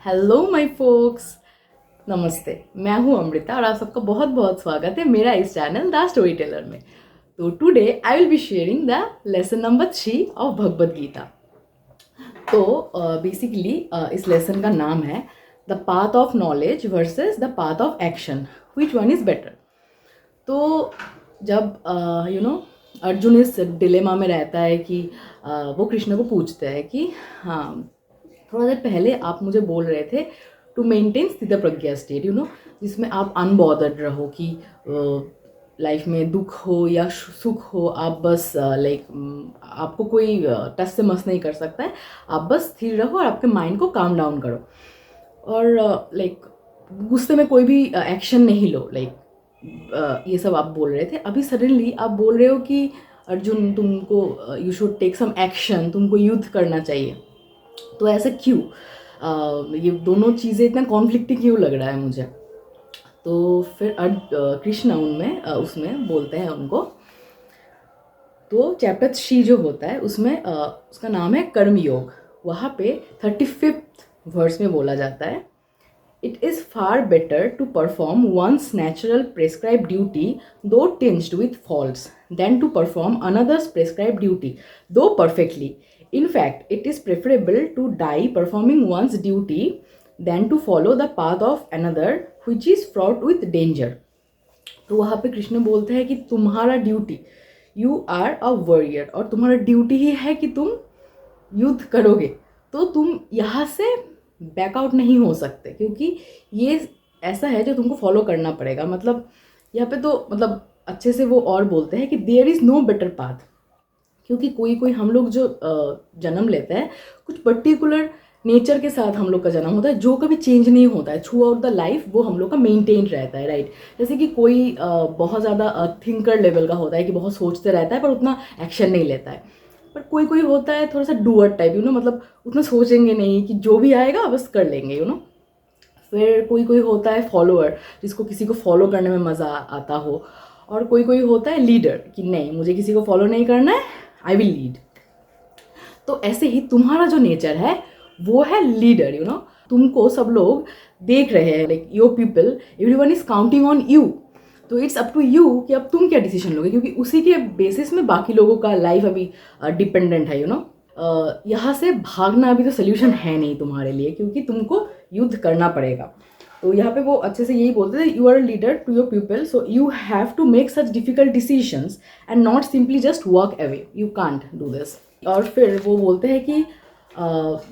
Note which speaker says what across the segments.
Speaker 1: Hello my focus, नमस्ते। मैं हूँ अमृता और आप सबका बहुत बहुत स्वागत है मेरा इस चैनल द स्टोरी टेलर में। तो today I will be sharing the lesson number 3 of Bhagavad Gita. तो बेसिकली इस लेसन का नाम है the path of knowledge versus the path of action, which one is better. तो जब अर्जुन इस डिलेमा में रहता है कि वो कृष्ण को पूछते हैं कि हाँ, थोड़ा देर पहले आप मुझे बोल रहे थे टू मेंटेन स्थित प्रज्ञा स्टेट, जिसमें आप अनबॉदर्ड रहो कि लाइफ में दुख हो या सुख हो, आप बस लाइक आपको कोई टच से मस नहीं कर सकता है। आप बस स्थिर रहो और आपके माइंड को काम डाउन करो और लाइक गुस्से में कोई भी एक्शन नहीं लो। लाइक ये सब आप बोल रहे थे। अभी सडनली आप बोल रहे हो कि अर्जुन तुमको you should take some action, तुमको युद्ध करना चाहिए। तो ऐसा क्यों? ये दोनों चीज़ें इतना कॉन्फ्लिक्टिंग क्यों लग रहा है मुझे? तो फिर कृष्ण उनमें उसमें बोलते हैं उनको। तो चैप्टर 3 जो होता है उसमें उसका नाम है कर्म योग। वहाँ पे 35th वर्स में बोला जाता है, it is far better to perform one's natural prescribed duty though tinged with faults than to perform another's prescribed duty though perfectly. In fact, it is preferable to die performing one's duty than to follow the path of another which is fraught with danger. तो वहाँ पे कृष्ण बोलते हैं कि तुम्हारा duty, you are a warrior, और तुम्हारा duty ही है कि तुम युद्ध करोगे। तो तुम यहाँ से बैकआउट नहीं हो सकते, क्योंकि ये ऐसा है जो तुमको फॉलो करना पड़ेगा। मतलब यहाँ पे तो मतलब अच्छे से वो और बोलते हैं कि there is no better path. क्योंकि कोई कोई हम लोग जो जन्म लेते हैं, कुछ पर्टिकुलर नेचर के साथ हम लोग का जन्म होता है जो कभी चेंज नहीं होता है। थ्रू आउट द लाइफ वो हम लोग का मेंटेन रहता है, राइट। जैसे कि कोई बहुत ज़्यादा थिंकर लेवल का होता है कि बहुत सोचते रहता है पर उतना एक्शन नहीं लेता है। पर कोई कोई होता है थोड़ा सा डूअर टाइप, मतलब उतना सोचेंगे नहीं कि जो भी आएगा बस कर लेंगे। फिर कोई कोई होता है फॉलोअर, जिसको किसी को फॉलो करने में मज़ा आता हो। और कोई कोई होता है लीडर कि नहीं, मुझे किसी को फॉलो नहीं करना है, आई विल लीड। तो ऐसे ही तुम्हारा जो नेचर है वो है लीडर। तुमको सब लोग देख रहे हैं, like your people, everyone is counting on you. तो इट्स अप टू यू कि अब तुम क्या डिसीजन लोगे, क्योंकि उसी के बेसिस में बाकी लोगों का लाइफ अभी डिपेंडेंट है। यहाँ से भागना अभी तो सोल्यूशन है नहीं तुम्हारे लिए, क्योंकि तुमको युद्ध करना पड़ेगा। तो यहाँ पे वो अच्छे से यही बोलते थे, you are a leader to your people, so you have to make such difficult decisions and not simply just walk away, you can't do this. और फिर वो बोलते हैं कि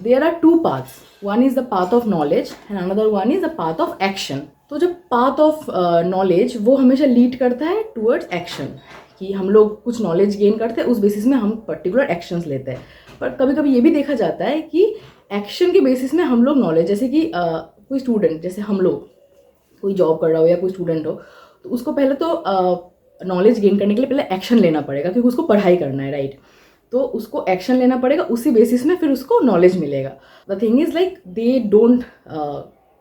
Speaker 1: there are two paths, one is the path of knowledge and another one is the path of action. तो जब path of knowledge वो हमेशा लीड करता है टूवर्ड्स एक्शन, कि हम लोग कुछ नॉलेज गेन करते हैं, उस बेसिस में हम पर्टिकुलर एक्शंस लेते हैं। पर कभी कभी ये भी देखा जाता है कि एक्शन के बेसिस में हम लोग नॉलेज, जैसे कि कोई स्टूडेंट, जैसे हम लोग कोई जॉब कर रहा हो या कोई स्टूडेंट हो, तो उसको पहले तो नॉलेज गेन करने के लिए पहले एक्शन लेना पड़ेगा, क्योंकि उसको पढ़ाई करना है, राइट। तो उसको एक्शन लेना पड़ेगा, उसी बेसिस में फिर उसको नॉलेज मिलेगा। The thing is like they don't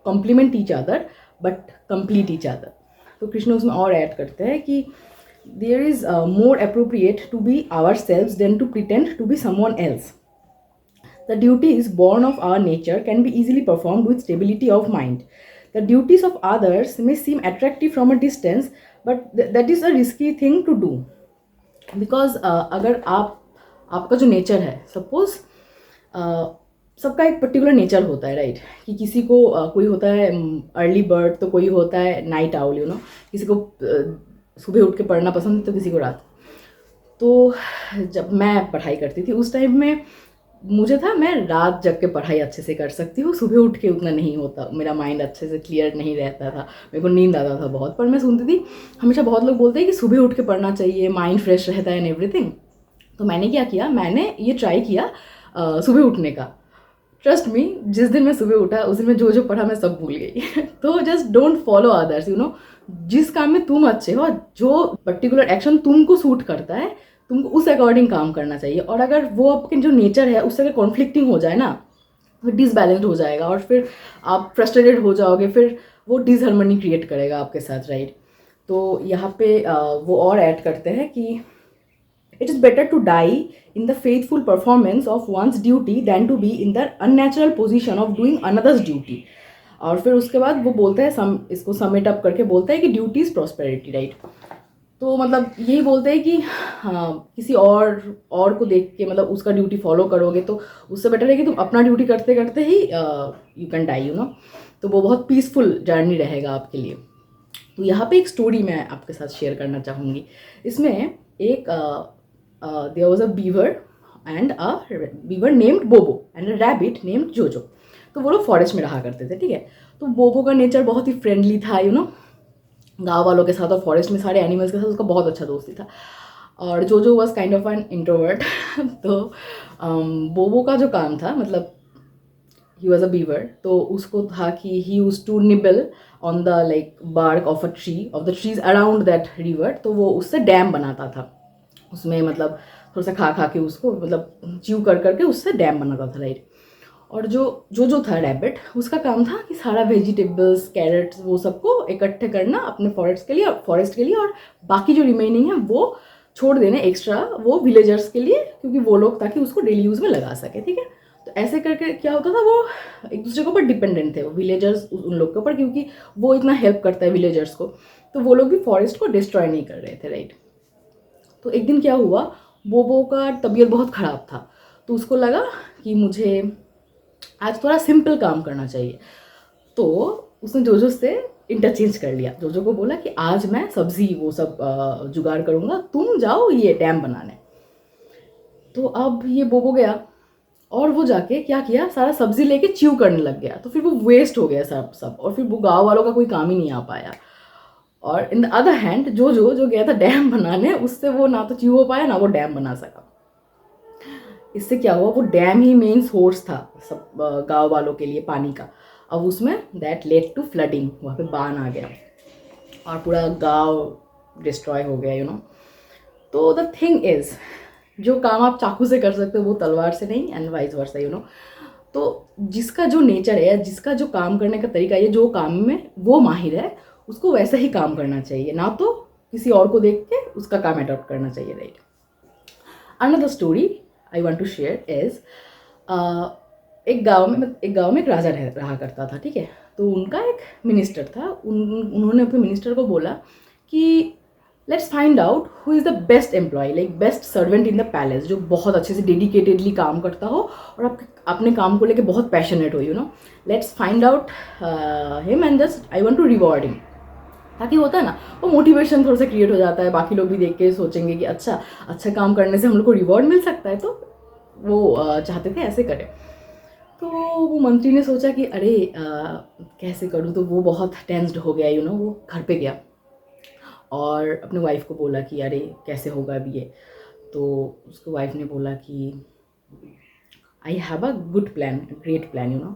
Speaker 1: complement each other but complete each other. तो कृष्ण उसमें और ऐड करते हैं कि there is more appropriate to be ourselves than to pretend to be someone else. The duties born of our nature can be easily performed with stability of mind. The duties of others may seem attractive from a distance, but that is a risky thing to do. Because अगर आपका जो nature है, suppose सबका एक particular nature होता है, right. कि किसी को कोई होता है अर्ली बर्ड, तो कोई होता है नाइट आउल, किसी को सुबह उठ के पढ़ना पसंद है तो किसी को रात। तो जब मैं पढ़ाई करती थी उस टाइम में मुझे था मैं रात जग के पढ़ाई अच्छे से कर सकती हूँ, सुबह उठ के उतना नहीं होता, मेरा माइंड अच्छे से क्लियर नहीं रहता था, मेरे को नींद आता था बहुत। पर मैं सुनती थी हमेशा बहुत लोग बोलते हैं कि सुबह उठ के पढ़ना चाहिए, माइंड फ्रेश रहता है एंड एवरीथिंग। तो मैंने क्या किया, मैंने ये ट्राई किया सुबह उठने का। ट्रस्ट मी, जिस दिन मैं सुबह उठा उस दिन मैं जो जो पढ़ा मैं सब भूल गई। तो जस्ट डोंट फॉलो अदर्स, जिस काम में तुम अच्छे हो, जो पर्टिकुलर एक्शन तुमको सूट करता है, तुमको उस अकॉर्डिंग काम करना चाहिए। और अगर वो आपके जो नेचर है उससे अगर कॉन्फ्लिक्टिंग हो जाए ना, तो डिसबैलेंस्ड हो जाएगा और फिर आप फ्रस्ट्रेटेड हो जाओगे, फिर वो डिसहार्मनी क्रिएट करेगा आपके साथ, राइट। तो यहाँ पे वो और ऐड करते हैं कि it is better to die in the faithful performance of one's duty than to be in the unnatural position of doing another's duty. और फिर उसके बाद वो बोलता है, इसको समिट अप करके बोलता है कि ड्यूटी इज़ प्रॉस्पेरिटी, राइट। तो मतलब यही बोलते हैं कि हाँ, किसी और को देख के मतलब उसका ड्यूटी फॉलो करोगे तो उससे बेटर है कि तुम अपना ड्यूटी करते करते ही you can die, you know. तो वो बहुत पीसफुल जर्नी रहेगा आपके लिए। तो यहाँ पे एक स्टोरी मैं आपके साथ शेयर करना चाहूँगी। इसमें एक there was a beaver and a beaver named Bobo and a rabbit named Jojo. तो वो लोग फॉरेस्ट में रहा करते थे, ठीक है। तो बोबो का नेचर बहुत ही फ्रेंडली था, यू नो, गाँव वालों के साथ और फॉरेस्ट में सारे एनिमल्स के साथ उसका बहुत अच्छा दोस्ती था। और जोजो was kind of an introvert. तो बोबो का जो काम था, मतलब ही वॉज अ बीवर, तो उसको था कि he used to nibble on the like bark of a tree, of the trees around that river. तो वो उससे डैम बनाता था, उसमें मतलब थोड़ा सा खा खा के उसको मतलब च्यू कर करके उससे डैम बनाता था, राइट। और जो था रैबिट, उसका काम था कि सारा वेजिटेबल्स, कैरेट्स, वो सबको इकट्ठे करना अपने फॉरेस्ट के लिए और बाकी जो रिमेनिंग है वो छोड़ देने एक्स्ट्रा वो विलेजर्स के लिए, क्योंकि वो लोग ताकि उसको डेली यूज़ में लगा सके, ठीक है। तो ऐसे करके क्या होता था, वो एक दूसरे के ऊपर डिपेंडेंट थे, वो विलेजर्स उन लोग के ऊपर, क्योंकि वो इतना हेल्प करता है विलेजर्स को, तो वो लोग भी फॉरेस्ट को डिस्ट्रॉय नहीं कर रहे थे, राइट। तो एक दिन क्या हुआ, बोबो का तबीयत बहुत ख़राब था, तो उसको लगा कि मुझे आज थोड़ा सिंपल काम करना चाहिए। तो उसने जोजो से इंटरचेंज कर लिया, जोजो को बोला कि आज मैं सब्जी वो सब जुगाड़ करूँगा, तुम जाओ ये डैम बनाने। तो अब ये बोबो गया और वो जाके क्या किया, सारा सब्जी लेके च्यू करने लग गया। तो फिर वो वेस्ट हो गया सब और फिर वो गाँव वालों का कोई काम ही नहीं आ पाया। और इन द अदर हैंड जो गया था डैम बनाने, उससे वो ना तो च्यू हो पाया ना वो डैम बना सका। इससे क्या हुआ, वो डैम ही मेन सोर्स था सब गांव वालों के लिए पानी का। अब उसमें दैट लेड टू फ्लडिंग, वहाँ पे बाढ़ आ गया और पूरा गांव डिस्ट्रॉय हो गया, यू नो। तो द थिंग इज, जो काम आप चाकू से कर सकते हो वो तलवार से नहीं, and vice versa, you know. तो जिसका जो नेचर है, जिसका जो काम करने का तरीका है, जो काम में वो माहिर है, उसको वैसा ही काम करना चाहिए, ना तो किसी और को देख के उसका काम अडॉप्ट करना चाहिए, right. Another story I want to share is, एक गांव में एक राजा रहा करता था, ठीक है। तो उनका एक मिनिस्टर था, उन्होंने अपने मिनिस्टर को बोला कि let's find out who is the best employee, like best servant in the palace, जो बहुत अच्छे से डेडिकेटेडली काम करता हो और अपने काम को लेके बहुत पैशनेट हो, you know. Let's find out him and just I want to reward him. ताकि होता है ना, वो मोटिवेशन थोड़ा सा क्रिएट हो जाता है, बाकी लोग भी देख के सोचेंगे कि अच्छा काम करने से हम लोग को रिवॉर्ड मिल सकता है, तो वो चाहते थे ऐसे करें। तो वो मंत्री ने सोचा कि अरे कैसे करूँ, तो वो बहुत टेंस्ड हो गया, यू नो। वो घर पे गया और अपने वाइफ को बोला कि अरे कैसे होगा अभी ये। तो उसको वाइफ ने बोला कि I have a good plan, great plan, you know.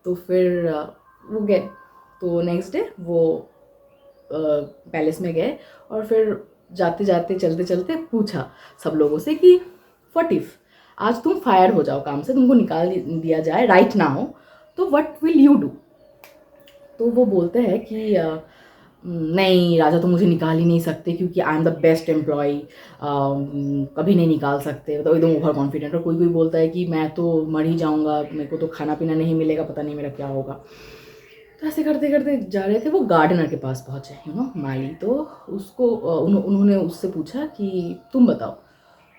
Speaker 1: तो फिर वो गए। तो नेक्स्ट डे वो पैलेस में गए और फिर जाते जाते चलते चलते पूछा सब लोगों से कि व्हाट इफ आज तुम फायर हो जाओ काम से, तुमको निकाल दिया जाए राइट नाउ, तो व्हाट विल यू डू। तो वो बोलते हैं कि नहीं राजा, तो मुझे निकाल ही नहीं सकते क्योंकि I am the best employee, कभी नहीं निकाल सकते, तो एकदम ओवर कॉन्फिडेंट। और कोई कोई बोलता है कि मैं तो मर ही जाऊँगा, मेरे को तो खाना पीना नहीं मिलेगा, पता नहीं मेरा क्या होगा। तो ऐसे करते करते जा रहे थे, वो गार्डनर के पास पहुँचे, यू नो, माली। तो उसको उन्होंने उससे पूछा कि तुम बताओ।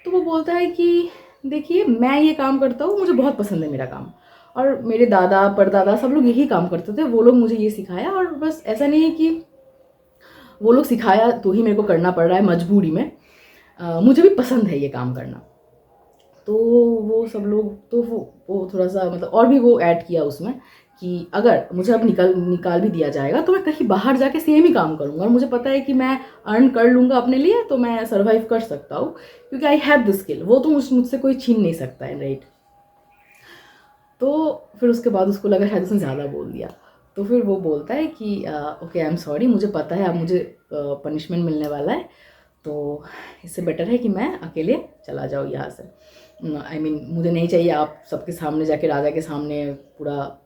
Speaker 1: तो वो बोलता है कि देखिए मैं ये काम करता हूँ, मुझे बहुत पसंद है मेरा काम, और मेरे दादा परदादा सब लोग यही काम करते थे, वो लोग मुझे ये सिखाया। और बस ऐसा नहीं है कि वो लोग सिखाया तो ही मेरे को करना पड़ रहा है मजबूरी में, मुझे भी पसंद है ये काम करना। तो वो सब लोग तो वो थोड़ा सा मतलब और भी वो ऐड किया उसमें कि अगर मुझे अब निकाल भी दिया जाएगा तो मैं कहीं बाहर जाके सेम ही काम करूँगा, और मुझे पता है कि मैं अर्न कर लूँगा अपने लिए, तो मैं सर्वाइव कर सकता हूँ क्योंकि आई हैव द स्किल, वो तो मुझसे कोई छीन नहीं सकता है, राइट। तो फिर उसके बाद उसको लगा शायद उसने ज़्यादा बोल दिया। तो फिर वो बोलता है कि ओके आई एम सॉरी, मुझे पता है अब मुझे पनिशमेंट मिलने वाला है, तो इससे बेटर है कि मैं अकेले चला जाऊँ यहाँ से। आई मीन मुझे नहीं चाहिए आप सबके सामने जाके, राजा के सामने, पूरा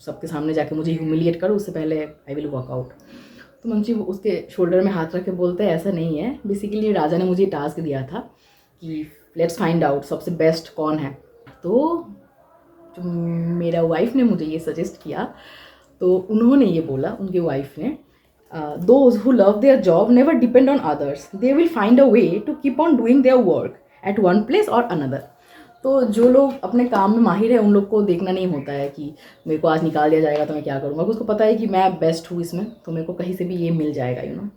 Speaker 1: सबके सामने जाके मुझे ह्यूमिलिएट करो, उससे पहले आई विल वॉक आउट। तो मंत्री उसके शोल्डर में हाथ रख के बोलते हैं ऐसा नहीं है, बेसिकली राजा ने मुझे टास्क दिया था कि लेट्स फाइंड आउट सबसे बेस्ट कौन है। तो जो मेरा वाइफ ने मुझे ये सजेस्ट किया, तो उन्होंने ये बोला, उनके वाइफ ने, those who love their job never depend on others, they will find a way to keep on doing their work at one place और अनदर। तो जो लोग अपने काम में माहिर है उन लोग को देखना नहीं होता है कि मेरे को आज निकाल दिया जाएगा तो मैं क्या करूँगा, उसको पता है कि मैं बेस्ट हूँ इसमें, तो मेरे को कहीं से भी ये मिल जाएगा, यू नो।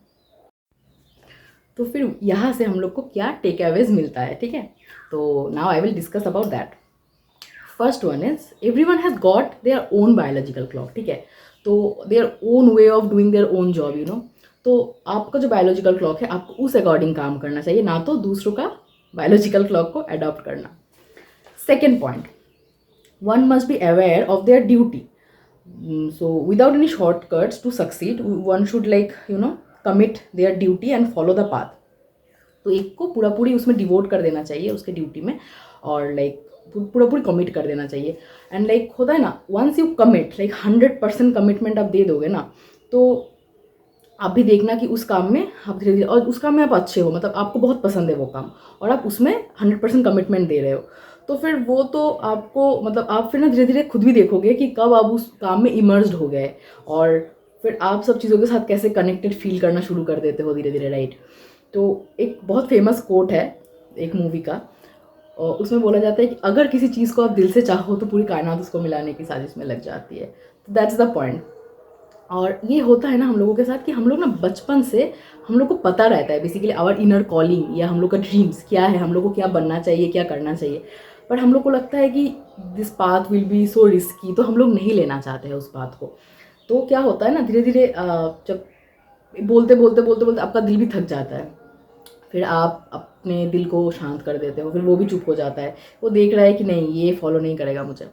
Speaker 1: तो फिर यहाँ से हम लोग को क्या टेक अवेज मिलता है, ठीक है। तो now I will discuss about that. First one is everyone has got their own biological clock, ठीक है। तो their own way of doing their own job, you know. तो आपका जो बायोलॉजिकल क्लॉक है आपको उस अकॉर्डिंग काम करना चाहिए, ना तो दूसरों का बायोलॉजिकल क्लॉक को अडॉप्ट करना। Second point, one must be aware of their duty. So without any shortcuts to succeed, one should commit their duty and follow the path. तो एक को पूरा पूरी उसमें डिवोट कर देना चाहिए उसके ड्यूटी में, और पूरा पूरी कमिट कर देना चाहिए। एंड होता है ना, वंस यू कमिट 100% कमिटमेंट आप दे दोगे ना, तो आप भी देखना कि उस काम में आप धीरे धीरे, और उस काम में आप अच्छे हो, मतलब आपको बहुत पसंद है वो काम, और आप उसमें 100% कमिटमेंट दे रहे हो, तो फिर वो तो आपको आप फिर ना धीरे धीरे खुद भी देखोगे कि कब आप उस काम में इमर्स्ड हो गए, और फिर आप सब चीज़ों के साथ कैसे कनेक्टेड फील करना शुरू कर देते हो धीरे धीरे, राइट। तो एक बहुत फेमस कोट है एक मूवी का, और उसमें बोला जाता है कि अगर किसी चीज़ को आप दिल से चाहो तो पूरी कायनात उसको मिलाने की साजिश में लग जाती है। तो दैट्स द पॉइंट। और ये होता है ना हम लोगों के साथ कि हम लोग ना बचपन से हम लोग को पता रहता है बेसिकली आवर इनर कॉलिंग, या हम लोग का ड्रीम्स क्या है, हम लोग को क्या बनना चाहिए, क्या करना चाहिए। पर हम लोग को लगता है कि this path will be so risky, तो हम लोग नहीं लेना चाहते हैं उस पाथ को। तो क्या होता है ना, धीरे धीरे जब बोलते बोलते बोलते बोलते आपका दिल भी थक जाता है, फिर आप अपने दिल को शांत कर देते हो, फिर वो भी चुप हो जाता है, वो देख रहा है कि नहीं ये फॉलो नहीं करेगा मुझे।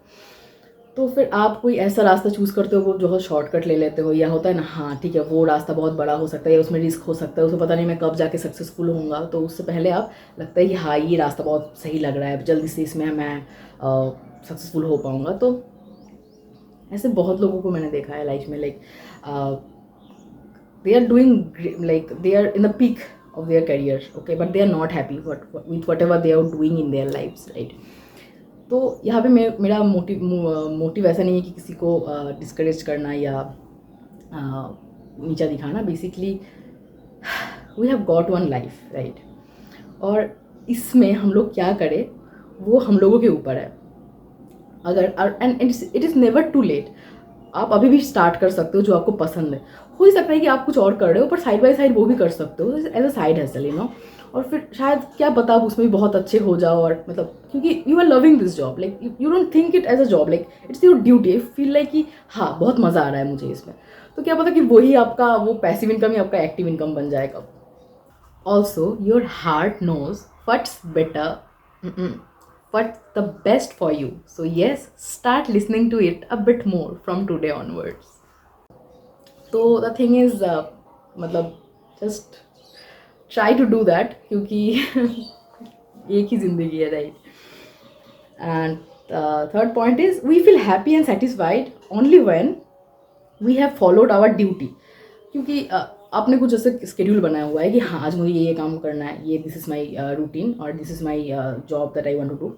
Speaker 1: तो फिर आप कोई ऐसा रास्ता चूज़ करते हो, वो जो शॉर्टकट ले लेते हो, या होता है ना हाँ ठीक है वो रास्ता बहुत बड़ा हो सकता है, या उसमें रिस्क हो सकता है, उसमें पता नहीं मैं कब जाके सक्सेसफुल होऊंगा, तो उससे पहले आप लगता है कि हाँ ये रास्ता बहुत सही लग रहा है, जल्दी से इसमें मैं सक्सेसफुल हो पाऊँगा। तो ऐसे बहुत लोगों को मैंने देखा है लाइफ में, they are doing they are in the peak of their career, okay, but they are not happy with whatever they are doing in their lives, right। तो यहाँ पे मेरा मोटिव ऐसा नहीं है कि किसी को डिस्करेज करना या नीचा दिखाना। Basically we have got one life, right, और इसमें हम लोग क्या करें वो हम लोगों के ऊपर है। अगर and it is never too late, आप अभी भी स्टार्ट कर सकते हो जो आपको पसंद है। हो ही सकता है कि आप कुछ और कर रहे हो पर साइड बाय साइड वो भी कर सकते हो as a side hustle, you know. और फिर शायद क्या पता आप उसमें भी बहुत अच्छे हो जाओ, और क्योंकि you are loving this job, you don't think it as a job, it's your duty, feel कि हाँ बहुत मज़ा आ रहा है मुझे इसमें, तो क्या पता कि वही आपका वो पैसिव इनकम ही आपका एक्टिव इनकम बन जाएगा। Also your heart knows what's better, what's the best for you. So yes, start listening to it a bit more from today onwards. So the thing is, just try to do that क्योंकि एक ही जिंदगी है, right? And third point is we feel happy and satisfied only when we have followed our duty. क्योंकि आपने कुछ ऐसे schedule बनाया हुआ है कि हाँ आज मुझे ये काम करना है, ये दिस इज़ माई रूटीन और this is my job that I want to do,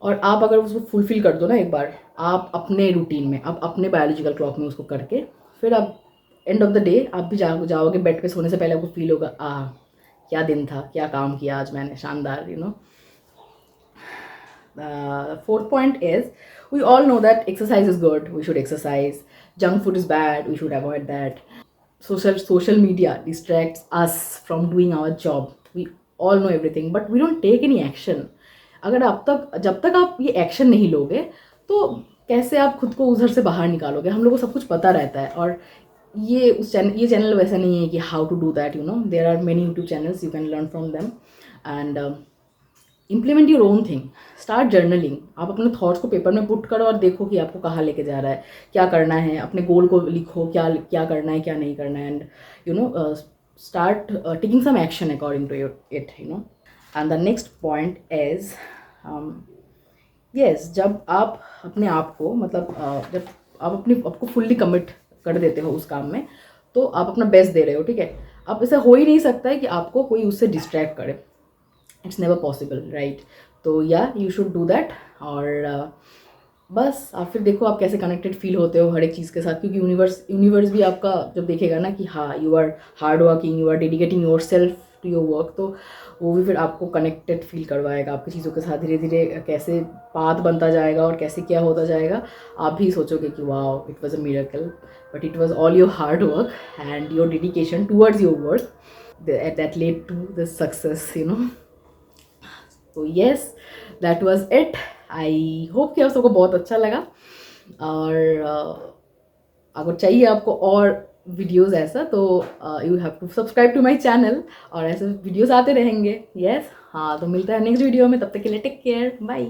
Speaker 1: और आप अगर उसको फुलफिल कर दो ना एक बार, आप अपने रूटीन में, आप अपने बायोलॉजिकल क्लॉक में उसको करके, फिर आप एंड ऑफ द डे आप भी जाओगे बेड पे सोने से पहले आपको फील होगा क्या दिन था, क्या काम किया आज मैंने, शानदार, you know. Fourth point is we all know that exercise is good, we should exercise, junk food is bad, we should avoid that, social media distracts us from doing our job, we all know everything but we don't take any action। अगर जब तक आप ये action नहीं लोगे तो कैसे आप खुद को उधर से बाहर निकालोगे। हम लोग को सब कुछ पता रहता है, और ये चैनल वैसा नहीं है कि how to do that, you know. There are many YouTube channels, you can learn from them and implement your own thing. Start journaling, आप अपने थॉट्स को पेपर में पुट करो और देखो कि आपको कहाँ लेके जा रहा है, क्या करना है, अपने गोल को लिखो, क्या करना है क्या नहीं करना है, and you know start taking some action according to it, you know। And the next point is yes, जब आप अपने आप को जब आप आपको फुल्ली कमिट कर देते हो उस काम में, तो आप अपना बेस्ट दे रहे हो, ठीक है। अब ऐसा हो ही नहीं सकता है कि आपको कोई उससे डिस्ट्रैक्ट करे। It's never possible, right? तो या यू शुड डू दैट। और बस आप फिर देखो आप कैसे कनेक्टेड फील होते हो हर एक चीज़ के साथ, क्योंकि यूनिवर्स भी आपका जब देखेगा ना कि हाँ you are hard working, you are dedicating yourself to your work, तो वो भी फिर आपको कनेक्टेड फील करवाएगा आपकी चीज़ों के साथ। धीरे धीरे कैसे पाथ बनता जाएगा और कैसे क्या होता जाएगा, आप भी सोचोगे कि wow it was a miracle, but it was all your hard work and your dedication towards your work that led to the success, you know. तो yes, that was it. I hope कि आप सबको बहुत अच्छा लगा। और अगर चाहिए आपको और वीडियोस ऐसा तो you have to subscribe to my channel, और ऐसे वीडियोस आते रहेंगे। यस हाँ, तो मिलता है नेक्स्ट वीडियो में, तब तक के लिए टेक केयर, बाय।